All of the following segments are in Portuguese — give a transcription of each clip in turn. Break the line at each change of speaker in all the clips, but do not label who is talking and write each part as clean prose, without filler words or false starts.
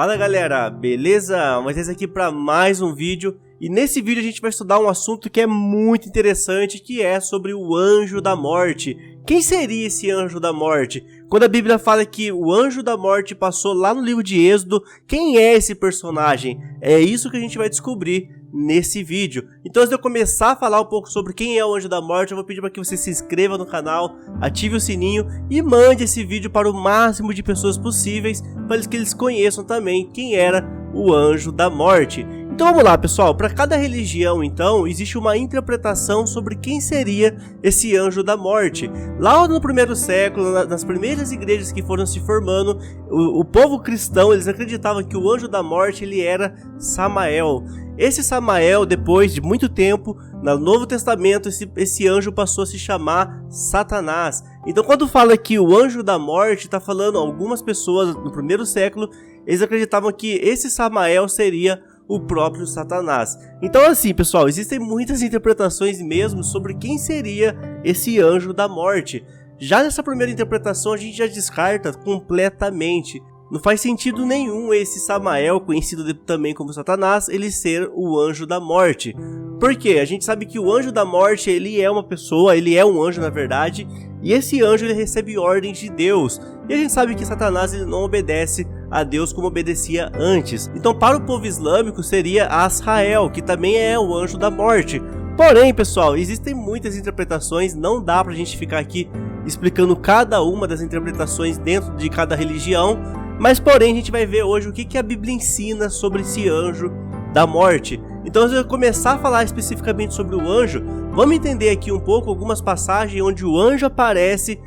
Fala galera, beleza? Mas esse aqui para mais um vídeo. E nesse vídeo a gente vai estudar um assunto que é muito interessante, que é sobre o anjo da morte. Quem seria esse anjo da morte? Quando a Bíblia fala que o anjo da morte passou lá no livro de Êxodo, quem é esse personagem? É isso que a gente vai descobrir nesse vídeo. Então, antes de eu começar a falar um pouco sobre quem é o anjo da morte, eu vou pedir para que você se inscreva no canal, ative o sininho e mande esse vídeo para o máximo de pessoas possíveis, para que eles conheçam também quem era o anjo da morte. Então vamos lá, pessoal, para cada religião então existe uma interpretação sobre quem seria esse anjo da morte. Lá no primeiro século, nas primeiras igrejas que foram se formando, o povo cristão, eles acreditavam que o anjo da morte ele era Samael. Esse Samael, depois de muito tempo, no Novo Testamento, esse anjo passou a se chamar Satanás. Então quando fala que o anjo da morte, está falando algumas pessoas no primeiro século, eles acreditavam que esse Samael seria o próprio Satanás. Então assim, pessoal, existem muitas interpretações mesmo sobre quem seria esse anjo da morte. Já nessa primeira interpretação a gente já descarta completamente. Não faz sentido nenhum esse Samael, conhecido também como Satanás, ele ser o anjo da morte. Por quê? A gente sabe que o anjo da morte, ele é uma pessoa, ele é um anjo na verdade, e esse anjo ele recebe ordens de Deus. E a gente sabe que Satanás ele não obedece a Deus como obedecia antes. Então para o povo islâmico seria Azrael, que também é o anjo da morte. Porém, pessoal, existem muitas interpretações, não dá pra gente ficar aqui explicando cada uma das interpretações dentro de cada religião. Mas porém a gente vai ver hoje o que a Bíblia ensina sobre esse anjo da morte. Então antes de eu começar a falar especificamente sobre o anjo, vamos entender aqui um pouco algumas passagens onde o anjo aparece,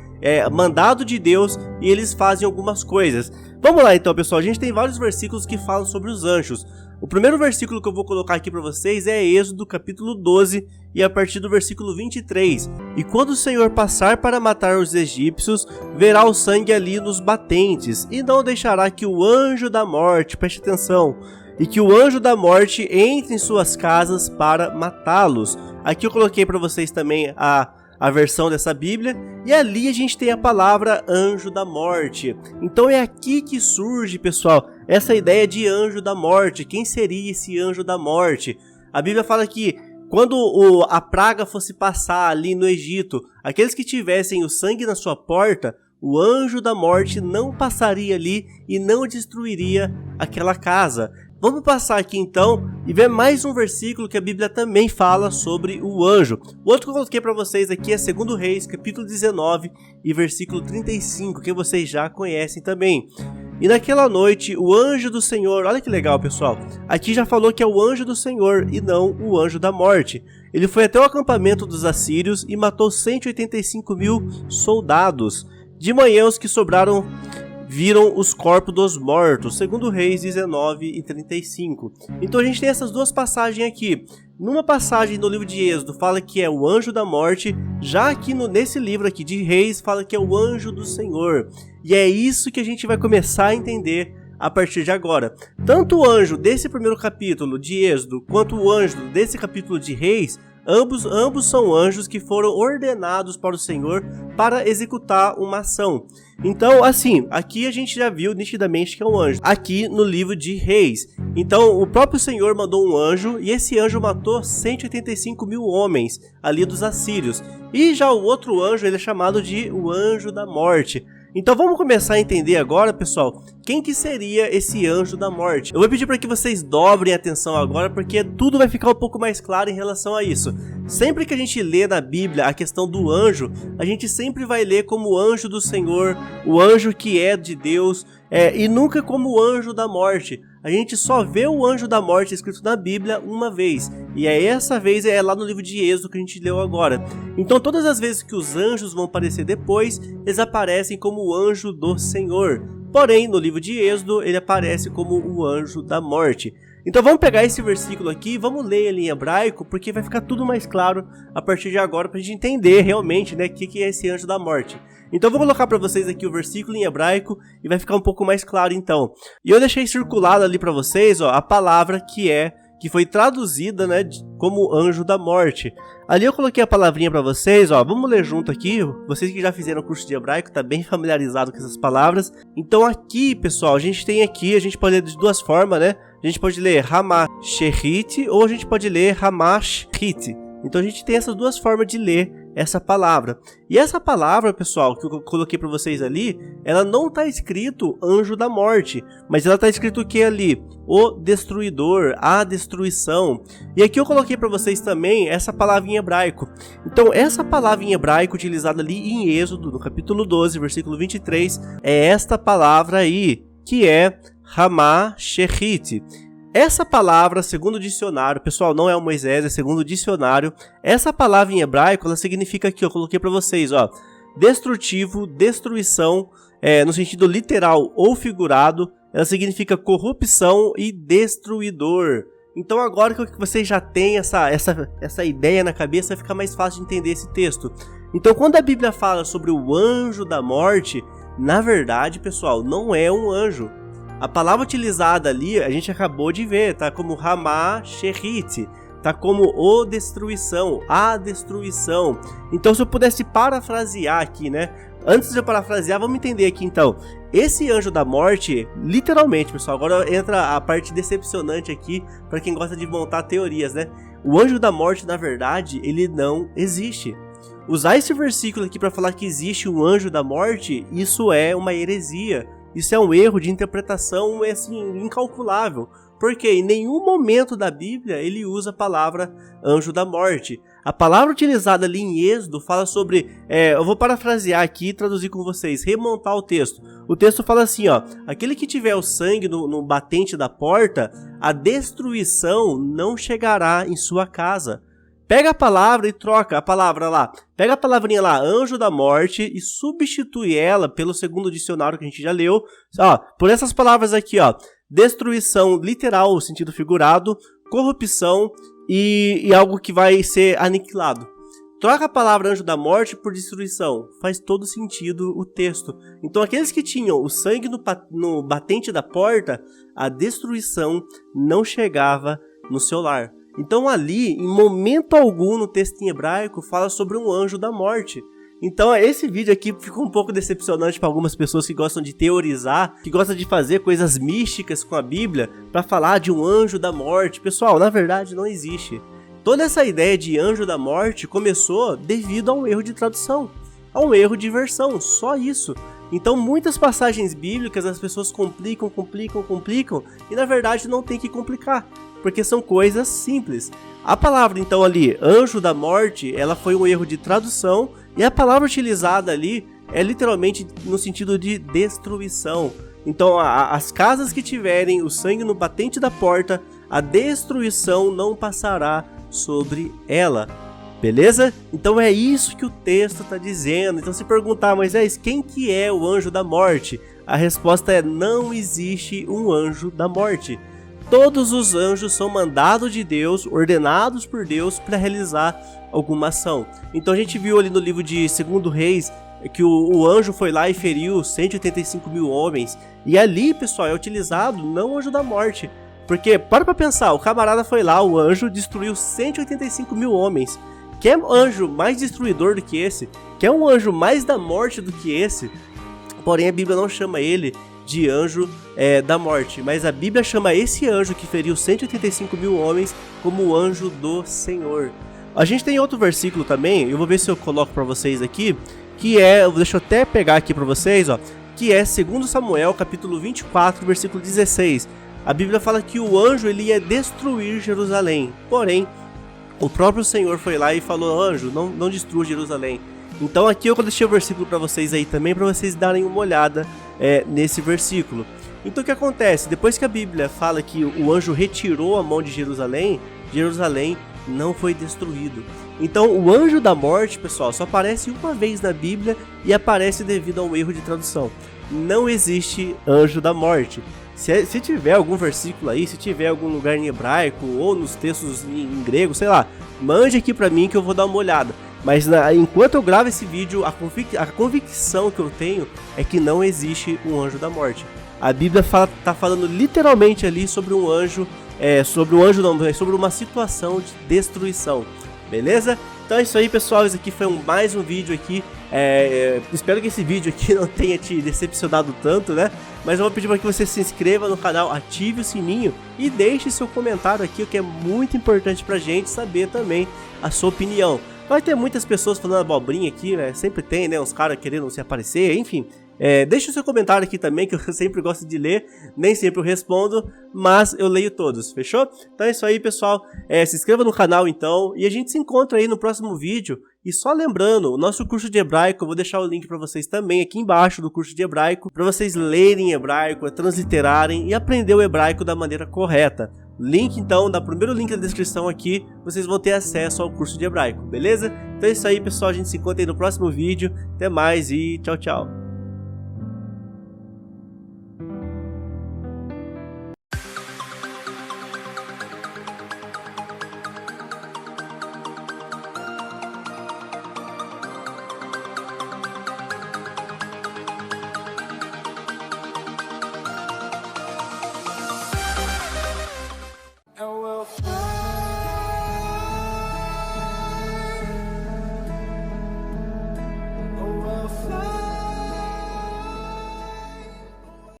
mandado de Deus, e eles fazem algumas coisas. Vamos lá então, pessoal, a gente tem vários versículos que falam sobre os anjos. O primeiro versículo que eu vou colocar aqui para vocês é Êxodo capítulo 12 e a partir do versículo 23. E quando o Senhor passar para matar os egípcios, verá o sangue ali nos batentes, e não deixará que o anjo da morte, preste atenção, e que o anjo da morte entre em suas casas para matá-los. Aqui eu coloquei para vocês também a versão dessa Bíblia, e ali a gente tem a palavra anjo da morte. Então é aqui que surge, pessoal, essa ideia de anjo da morte. Quem seria esse anjo da morte? A Bíblia fala que quando a praga fosse passar ali no Egito, aqueles que tivessem o sangue na sua porta, o anjo da morte não passaria ali e não destruiria aquela casa. Vamos passar aqui então e ver mais um versículo que a Bíblia também fala sobre o anjo. O outro que eu coloquei para vocês aqui é 2 Reis, capítulo 19 e versículo 35, que vocês já conhecem também. E naquela noite o anjo do Senhor, olha que legal pessoal, aqui já falou que é o anjo do Senhor e não o anjo da morte. Ele foi até o acampamento dos assírios e matou 185.000 soldados. De manhã os que sobraram viram os corpos dos mortos, 2 Reis 19 e 35. Então a gente tem essas duas passagens aqui. Numa passagem do livro de Êxodo fala que é o anjo da morte, já aqui nesse livro aqui de Reis fala que é o anjo do Senhor. E é isso que a gente vai começar a entender a partir de agora. Tanto o anjo desse primeiro capítulo de Êxodo, quanto o anjo desse capítulo de Reis, ambos são anjos que foram ordenados para o Senhor para executar uma ação. Então, assim, aqui a gente já viu nitidamente que é um anjo, aqui no livro de Reis. Então, o próprio Senhor mandou um anjo, e esse anjo matou 185.000 homens ali dos assírios. E já o outro anjo, ele é chamado de o anjo da morte. Então vamos começar a entender agora, pessoal, quem que seria esse anjo da morte. Eu vou pedir para que vocês dobrem a atenção agora, porque tudo vai ficar um pouco mais claro em relação a isso. Sempre que a gente lê na Bíblia a questão do anjo, a gente sempre vai ler como o anjo do Senhor, o anjo que é de Deus, e nunca como o anjo da morte. A gente só vê o anjo da morte escrito na Bíblia uma vez, e essa vez é lá no livro de Êxodo que a gente leu agora. Então todas as vezes que os anjos vão aparecer depois, eles aparecem como o anjo do Senhor. Porém, no livro de Êxodo, ele aparece como o anjo da morte. Então vamos pegar esse versículo aqui e vamos ler ele em hebraico, porque vai ficar tudo mais claro a partir de agora para a gente entender realmente, né, o que é esse anjo da morte. Então eu vou colocar para vocês aqui o versículo em hebraico e vai ficar um pouco mais claro então. E eu deixei circulado ali para vocês, ó, a palavra que é que foi traduzida, né, como anjo da morte. Ali eu coloquei a palavrinha para vocês, ó, vamos ler junto aqui. Vocês que já fizeram curso de hebraico, tá bem familiarizado com essas palavras. Então aqui, pessoal, a gente pode ler de duas formas, né? A gente pode ler Hamashechit ou a gente pode ler Hamashchit. Então a gente tem essas duas formas de ler essa palavra. E essa palavra, pessoal, que eu coloquei para vocês ali, ela não está escrito anjo da morte, mas ela está escrito o que ali? O destruidor, a destruição. E aqui eu coloquei para vocês também essa palavra em hebraico. Então essa palavra em hebraico utilizada ali em Êxodo, no capítulo 12, versículo 23, é esta palavra aí, que é Hamashechit. Essa palavra, segundo o dicionário, pessoal, não é o Moisés, é segundo o dicionário. Essa palavra em hebraico, ela significa aqui, eu coloquei para vocês, ó, destrutivo, destruição, no sentido literal ou figurado. Ela significa corrupção e destruidor. Então agora que vocês já têm essa ideia na cabeça, fica mais fácil de entender esse texto. Então quando a Bíblia fala sobre o anjo da morte, na verdade, pessoal, não é um anjo. A palavra utilizada ali, a gente acabou de ver, tá como Hamashechit, tá como o destruição, a destruição. Então se eu pudesse parafrasear aqui, né? Antes de eu parafrasear, vamos entender aqui então. Esse anjo da morte, literalmente, pessoal, agora entra a parte decepcionante aqui para quem gosta de montar teorias, né? O anjo da morte, na verdade, ele não existe. Usar esse versículo aqui para falar que existe um anjo da morte, isso é uma heresia. Isso é um erro de interpretação assim, incalculável, porque em nenhum momento da Bíblia ele usa a palavra anjo da morte. A palavra utilizada ali em Êxodo fala sobre, eu vou parafrasear aqui e traduzir com vocês, remontar o texto. O texto fala assim, ó, aquele que tiver o sangue no batente da porta, a destruição não chegará em sua casa. Pega a palavra e troca a palavra lá. Pega a palavrinha lá, anjo da morte, e substitui ela pelo segundo dicionário que a gente já leu. Ó, por essas palavras aqui, ó. Destruição literal, sentido figurado, corrupção e algo que vai ser aniquilado. Troca a palavra anjo da morte por destruição. Faz todo sentido o texto. Então aqueles que tinham o sangue no batente da porta, a destruição não chegava no seu lar. Então ali, em momento algum no texto em hebraico, fala sobre um anjo da morte. Então esse vídeo aqui ficou um pouco decepcionante para algumas pessoas que gostam de teorizar, que gostam de fazer coisas místicas com a Bíblia para falar de um anjo da morte. Pessoal, na verdade não existe. Toda essa ideia de anjo da morte começou devido a um erro de tradução, a um erro de versão, só isso. Então muitas passagens bíblicas as pessoas complicam e na verdade não tem que complicar, porque são coisas simples. A palavra então ali, anjo da morte, ela foi um erro de tradução e a palavra utilizada ali é literalmente no sentido de destruição. Então as casas que tiverem o sangue no batente da porta, a destruição não passará sobre ela. Beleza? Então é isso que o texto está dizendo. Então se perguntar, Moisés, quem que é o anjo da morte? A resposta é: não existe um anjo da morte. Todos os anjos são mandados de Deus, ordenados por Deus para realizar alguma ação. Então a gente viu ali no livro de 2 Reis que o anjo foi lá e feriu 185 mil homens. E ali, pessoal, é utilizado não o anjo da morte. Porque, para pensar, o camarada foi lá, o anjo destruiu 185 mil homens. Quer um anjo mais destruidor do que esse? Quer um anjo mais da morte do que esse? Porém, a Bíblia não chama ele de anjo da morte, mas a Bíblia chama esse anjo que feriu 185 mil homens como o anjo do Senhor. A gente tem outro versículo também, eu vou ver se eu coloco para vocês aqui, que deixa eu até pegar aqui para vocês, ó, que é 2 Samuel, capítulo 24, versículo 16. A Bíblia fala que o anjo ele ia destruir Jerusalém, porém, o próprio Senhor foi lá e falou: anjo, não destrua Jerusalém. Então aqui eu deixei o versículo para vocês aí também, para vocês darem uma olhada nesse versículo. Então o que acontece? Depois que a Bíblia fala que o anjo retirou a mão de Jerusalém, Jerusalém não foi destruído. Então o anjo da morte, pessoal, só aparece uma vez na Bíblia e aparece devido a um erro de tradução. Não existe anjo da morte. Se tiver algum versículo aí, se tiver algum lugar em hebraico ou nos textos em grego, sei lá, mande aqui pra mim que eu vou dar uma olhada. Mas enquanto eu gravo esse vídeo, a convicção que eu tenho é que não existe um anjo da morte. A Bíblia tá falando literalmente ali sobre um anjo sobre o anjo não, é sobre uma situação de destruição, beleza? Então é isso aí, pessoal, esse aqui foi mais um vídeo aqui. Espero que esse vídeo aqui não tenha te decepcionado tanto, né? Mas eu vou pedir para que você se inscreva no canal, ative o sininho e deixe seu comentário aqui, o que é muito importante pra gente saber também a sua opinião. Vai ter muitas pessoas falando abobrinha aqui, né? Sempre tem, né? Uns caras querendo se aparecer, enfim. Deixe o seu comentário aqui também, que eu sempre gosto de ler. Nem sempre eu respondo, mas eu leio todos, fechou? Então é isso aí, pessoal. Se inscreva no canal, então. E a gente se encontra aí no próximo vídeo. E só lembrando, o nosso curso de hebraico, eu vou deixar o link para vocês também aqui embaixo do curso de hebraico, para vocês lerem hebraico, transliterarem e aprender o hebraico da maneira correta. Link então, dá o primeiro link na descrição aqui, vocês vão ter acesso ao curso de hebraico, beleza? Então é isso aí, pessoal, a gente se encontra aí no próximo vídeo. Até mais e tchau, tchau.